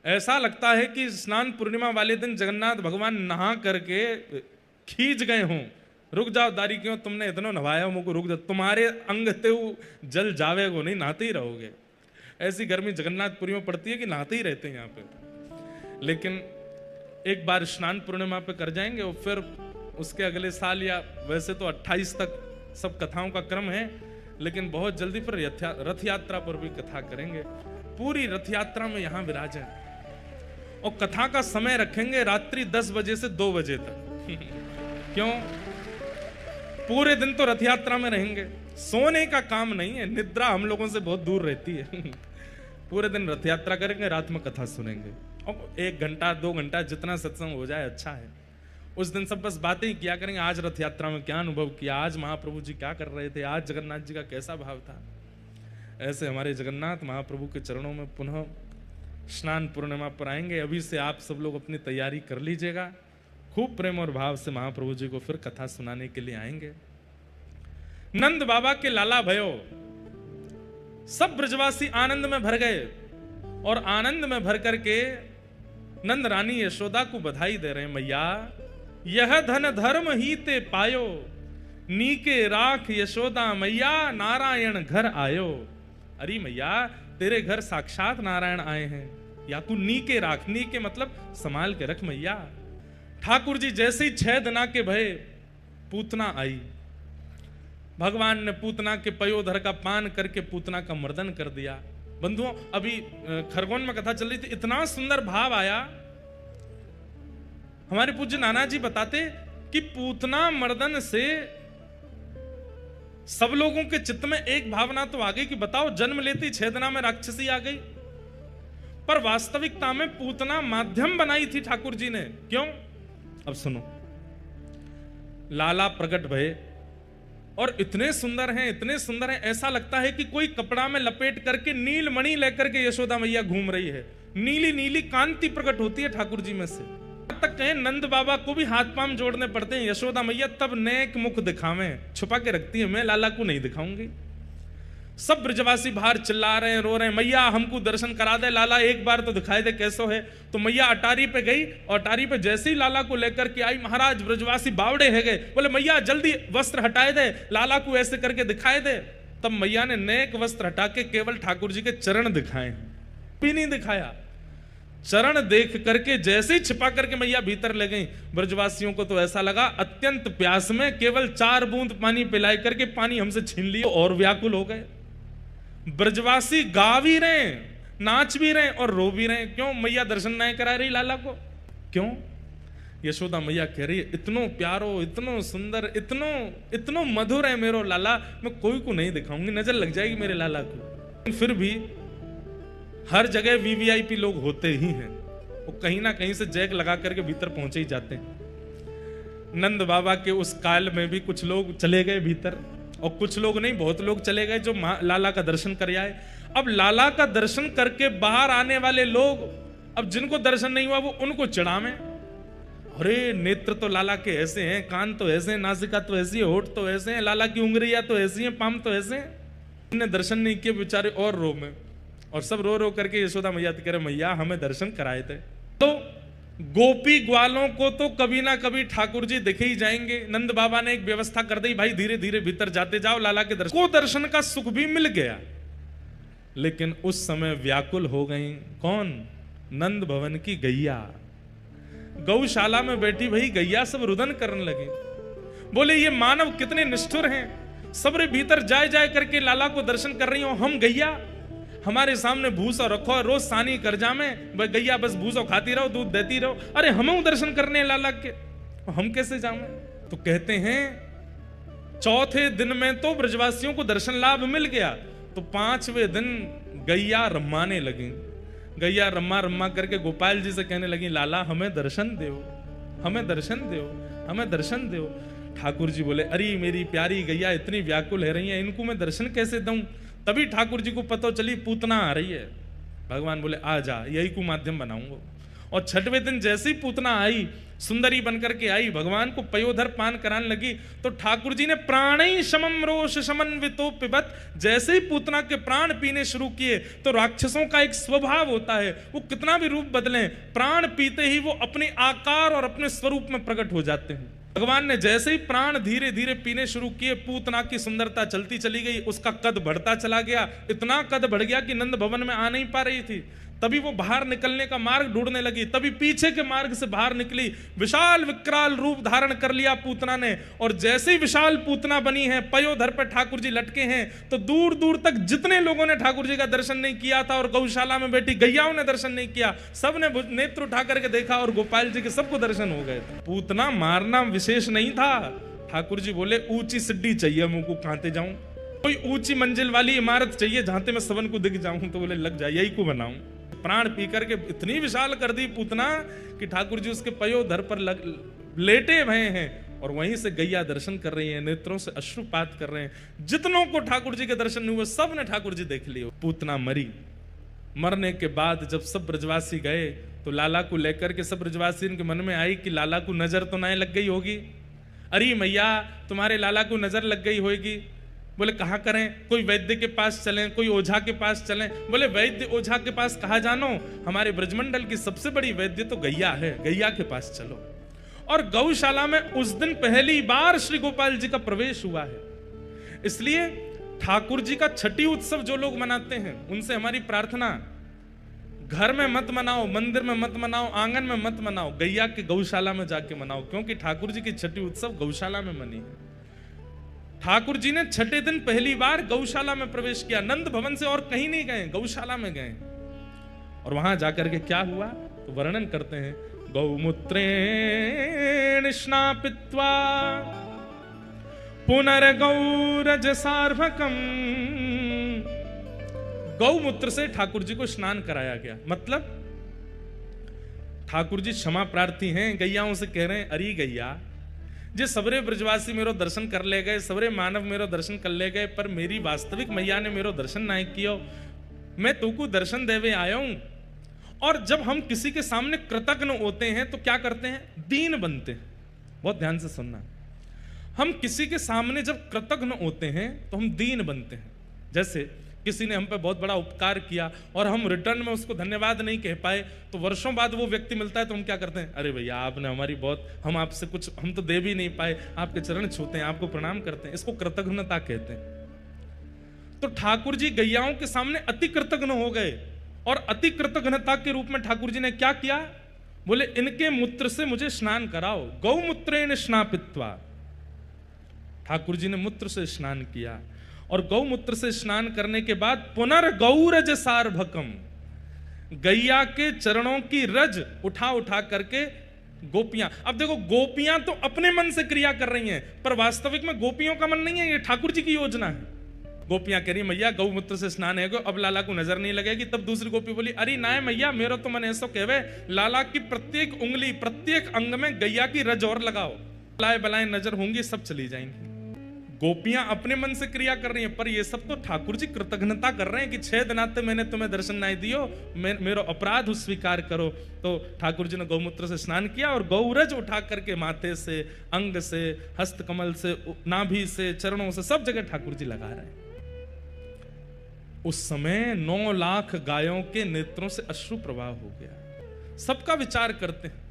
ऐसा लगता है कि स्नान पूर्णिमा वाले दिन जगन्नाथ भगवान नहा करके खींच गए हों, रुक जाओ दारी क्यों तुमने इतना नहाया, मुझको रुक जाओ, तुम्हारे अंग ते जल जावेगो, नहीं नहाते ही रहोगे। ऐसी गर्मी जगन्नाथपुरी में पड़ती है कि नहाते ही रहते हैं यहाँ पे। लेकिन एक बार स्नान पूर्णिमा पे कर जाएंगे और फिर उसके अगले साल, या वैसे तो 28 तक सब कथाओं का क्रम है, लेकिन बहुत जल्दी फिर रथ यात्रा पर भी कथा करेंगे। पूरी रथ यात्रा में यहाँ विराजे और कथा का समय रखेंगे रात्रि 10 बजे से 2 बजे तक क्यों? पूरे दिन तो रथ यात्रा में रहेंगे, सोने का काम नहीं है, निद्रा हम लोगों से बहुत दूर रहती है पूरे दिन रथ यात्रा करेंगे, रात में कथा सुनेंगे, और 1 घंटा 2 घंटा जितना सत्संग हो जाए अच्छा है। उस दिन सब बस बातें ही किया करेंगे, आज रथ यात्रा में क्या अनुभव किया, आज महाप्रभु जी क्या कर रहे थे, आज जगन्नाथ जी का कैसा भाव था। ऐसे हमारे जगन्नाथ महाप्रभु के चरणों में पुनः स्नान पूर्णिमा पर आएंगे। अभी से आप सब लोग अपनी तैयारी कर लीजिएगा, खूब प्रेम और भाव से महाप्रभु जी को फिर कथा सुनाने के लिए आएंगे। नंद बाबा के लाला भयो, सब ब्रजवासी आनंद में भर गए, और आनंद में भर करके नंद रानी यशोदा को बधाई दे रहे हैं, मैया यह धन धर्म ही ते पायो, नीके राख यशोदा मैया नारायण घर आयो। अरे मैया तेरे घर साक्षात नारायण आए हैं, या तू नीके राख, नीके मतलब संभाल के रख मैया। ठाकुर जी जैसे ही 6 दिना के भय पूतना आई, भगवान ने पूतना के पयोधर का पान करके पूतना का मर्दन कर दिया। बंधुओं अभी खरगोन में कथा चल रही थी, इतना सुंदर भाव आया। हमारे पूज्य नाना जी बताते कि पूतना मर्दन से सब लोगों के चित्त में एक भावना तो आ गई कि बताओ जन्म लेती 6 दिना में राक्षसी आ गई, पर वास्तविकता में पूतना माध्यम बनाई थी ठाकुर जी ने। क्यों? अब सुनो, लाला प्रकट भये और इतने सुंदर हैं, इतने सुंदर हैं, ऐसा लगता है कि कोई कपड़ा में लपेट करके नीलमणि लेकर के यशोदा मैया घूम रही है, नीली नीली कांति प्रकट होती है ठाकुर जी में से। तक कहें नंद बाबा को भी हाथ पांव जोड़ने पड़ते हैं, यशोदा मैया तब नेक मुख दिखावें, छुपा के रखती है, मैं लाला को नहीं दिखाऊंगी। सब ब्रजवासी बाहर चिल्ला रहे हैं, रो रहे हैं, मैया हमको दर्शन करा दे, लाला एक बार तो दिखाई दे कैसो है। तो मैया अटारी पे गई, और अटारी पे जैसे ही लाला को लेकर के आई, महाराज ब्रजवासी बावड़े है गए, बोले मैया जल्दी वस्त्र हटाए दे, लाला को ऐसे करके दिखाए दे। तब मैया ने नेक वस्त्र हटा के केवल ठाकुर जी के चरण दिखाए, भी नहीं दिखाया। चरण देख करके जैसे ही छिपा करके मैया भीतर ले गई, ब्रजवासियों को तो ऐसा लगा अत्यंत प्यास में केवल 4 बूंद पानी पिलाई करके पानी हमसे छीन लिया, और व्याकुल हो गए। ब्रजवासी गा भी रहे, नाच भी रहे और रो भी रहे। क्यों? मैया दर्शन नहीं करा रही लाला को। क्यों? यशोदा मैया कह रही है इतनो प्यारो, इतनो सुंदर, इतनो मधुर है मेरो लाला, मैं कोई को नहीं दिखाऊंगी, नजर लग जाएगी मेरे लाला को। फिर भी हर जगह वीवीआईपी लोग होते ही हैं, वो कहीं ना कहीं से जैक लगा करके भीतर पहुंचे ही जाते हैं। नंद बाबा के उस काल में भी कुछ लोग चले गए भीतर, और कुछ लोग नहीं, बहुत लोग चले गए जो लाला का दर्शन कर आए। अब लाला का दर्शन करके बाहर आने वाले लोग, अब जिनको दर्शन नहीं हुआ वो उनको चिढ़ावे, अरे नेत्र तो लाला के ऐसे हैं, कान तो ऐसे हैं, नासिका तो ऐसी है, होठ तो ऐसे हैं, लाला की उंगलियां तो ऐसी हैं, पाम तो ऐसे हैं। उन्हें दर्शन नहीं किए बेचारे और रो में, और सब रो रो करके यशोदा मैया कह रहे मैया हमें दर्शन कराए थे। तो गोपी ग्वालों को तो कभी ना कभी ठाकुर जी दिखे ही जाएंगे। नंद बाबा ने एक व्यवस्था कर दी, भाई धीरे धीरे भीतर जाते जाओ, लाला के दर्शन का सुख भी मिल गया। लेकिन उस समय व्याकुल हो गई कौन? नंद भवन की गैया। गौशाला में बैठी भाई गैया सब रुदन करने लगी। बोले ये मानव कितने निष्ठुर हैं, सबरे भीतर जाए जाए करके लाला को दर्शन कर रही हो। हम गैया, हमारे सामने भूसा रखो, रोज सानी कर जामे, गैया बस भूसा खाती रहो, दूध देती रहो। अरे हम दर्शन करने लाला के, हम कैसे जामे? तो कहते हैं चौथे दिन में तो ब्रजवासियों को दर्शन लाभ मिल गया, तो पांचवें दिन गैया रमाने लगी। गैया रम्मा रम्मा करके गोपाल जी से कहने लगी, लाला हमें दर्शन दो, हमें दर्शन दो, हमें दर्शन दो। ठाकुर जी बोले, अरे मेरी प्यारी गैया इतनी व्याकुल है रही है, इनको मैं दर्शन कैसे दूं? तभी ठाकुर जी को पता चली पूतना आ रही है। भगवान बोले आ जा, यही को माध्यम बनाऊंगा। और छठवें दिन जैसे ही पूतना आई, सुंदरी बनकर के आई, भगवान को पयोधर पान कराने लगी, तो ठाकुर जी ने प्राणी शमम रोष समन्वितो पिबत, जैसे ही पूतना के प्राण पीने शुरू किए, तो राक्षसों का एक स्वभाव होता है, वो कितना भी रूप बदलें, प्राण पीते ही वो अपने आकार और अपने स्वरूप में प्रकट हो जाते हैं। भगवान ने जैसे ही प्राण धीरे धीरे पीने शुरू किए, पूतना की सुंदरता चलती चली गई, उसका कद बढ़ता चला गया, इतना कद बढ़ गया कि नंद भवन में आ नहीं पा रही थी। तभी वो बाहर निकलने का मार्ग ढूंढने लगी, तभी पीछे के मार्ग से बाहर निकली, विशाल विकराल रूप धारण कर लिया पूतना ने। और जैसे ही विशाल पूतना बनी है, पयोधर पर ठाकुर जी लटके हैं, तो दूर दूर तक जितने लोगों ने ठाकुर जी का दर्शन नहीं किया था और गौशाला में बैठी गैयाओं ने दर्शन नहीं किया, सबने नेत्र उठा करके देखा और गोपाल जी के सबको दर्शन हो गए। पूतना मारना विशेष नहीं था। ठाकुर जी बोले ऊंची सिड्डी चाहिए मुझको, कहां जाऊं, कोई ऊंची मंजिल वाली इमारत चाहिए जहां मैं सबन को दिख जाऊं। तो बोले लग जाए, यही को बनाऊं। प्राण पी करके इतनी विशाल कर दी पूतना कि ठाकुर जी उसके पयोधर पर लेटे हुए हैं और वहीं से गैया दर्शन कर रही है, नेत्रों से अश्रुपात कर रहे हैं। जितनों को ठाकुर जी के दर्शन हुए सब ने ठाकुर जी देख लिए। पूतना मरी। मरने के बाद जब सब ब्रजवासी गए, तो लाला को लेकर के सब ब्रजवासी के मन में आई कि लाला को नजर तो नहीं लग गई होगी। अरे मैया तुम्हारे लाला को नजर लग गई होगी। बोले कहाँ करें, कोई वैद्य के पास चलें, कोई ओझा के पास चलें। बोले वैद्य ओझा के पास कहाँ जानो, हमारे ब्रजमंडल की सबसे बड़ी वैद्य तो गैया है, गैया के पास चलो। और गौशाला में उस दिन पहली बार श्री गोपाल जी का प्रवेश हुआ है। इसलिए ठाकुर जी का छठी उत्सव जो लोग मनाते हैं, उनसे हमारी प्रार्थना, घर में मत मनाओ, मंदिर में मत मनाओ, आंगन में मत मनाओ, गैया के गौशाला में जाके मनाओ, क्योंकि ठाकुर जी की छठी उत्सव गौशाला में मनी है। ठाकुर जी ने छठे दिन पहली बार गौशाला में प्रवेश किया। नंद भवन से और कहीं नहीं गए, गौशाला में गए। और वहां जाकर के क्या हुआ तो वर्णन करते हैं, गौमूत्रेण स्नापित्वा पुनर्गौरज सार्वकम। गौमूत्र से ठाकुर जी को स्नान कराया गया। मतलब ठाकुर जी क्षमा प्रार्थी हैं, गैयाओं से कह रहे हैं, अरे गैया जे सबरे ब्रजवासी मेरो दर्शन कर ले गए, सबरे मानव मेरो दर्शन कर ले गए, पर मेरी वास्तविक मैया ने मेरो दर्शन नहीं किया। मैं तुमको दर्शन देवे आया हूं। और जब हम किसी के सामने कृतज्ञ होते हैं तो क्या करते हैं, दीन बनते हैं। बहुत ध्यान से सुनना, हम किसी के सामने जब कृतज्ञ होते हैं तो हम दीन बनते हैं। जैसे किसी ने हम पे बहुत बड़ा उपकार किया और हम रिटर्न में उसको धन्यवाद नहीं कह पाए, तो वर्षों बाद वो व्यक्ति मिलता है तो हम क्या करते हैं, अरे भैया आपने हमारी बहुत, हम आपसे कुछ हम तो दे भी नहीं पाए, आपके चरण छूते हैं, आपको प्रणाम करते हैं। इसको कृतज्ञता कहते हैं। तो ठाकुर जी गैयाओं के सामने अति कृतज्ञ हो गए और अति कृतज्ञता के रूप में ठाकुर जी ने क्या किया, बोले इनके मूत्र से मुझे स्नान कराओ। गौमूत्रेण स्नापित्वा, ठाकुर जी ने मूत्र से स्नान किया। और गौमूत्र से स्नान करने के बाद पुनर्गौरज सार्वकम, गैया के चरणों की रज उठा उठा करके गोपियां, अब देखो गोपियां तो अपने मन से क्रिया कर रही हैं, पर वास्तविक में गोपियों का मन नहीं है, ये ठाकुर जी की योजना है। गोपियां कह रही मैया गौमूत्र से स्नान है, अब लाला को नजर नहीं लगेगी। तब दूसरी गोपी बोली, अरे ना मैया मेरा तो मन ऐसा कहवे, लाला की प्रत्येक उंगली प्रत्येक अंग में गैया की रज और लगाओ, लाए बलाएं नजर होंगी, सब चली जाएंगी। गोपियां अपने मन से क्रिया कर रही हैं, पर ये सब तो ठाकुर जी कृतज्ञता कर रहे हैं कि 6 दिन आते मैंने तुम्हें दर्शन नहीं दियो, मेरा अपराध स्वीकार करो। तो ठाकुर जी ने गौमूत्र से स्नान किया और गौरज उठा करके माथे से, अंग से, हस्त कमल से, नाभि से, चरणों से, सब जगह ठाकुर जी लगा रहे हैं। उस समय 9 लाख गायों के नेत्रों से अश्रु प्रवाह हो गया। सबका विचार करते हैं,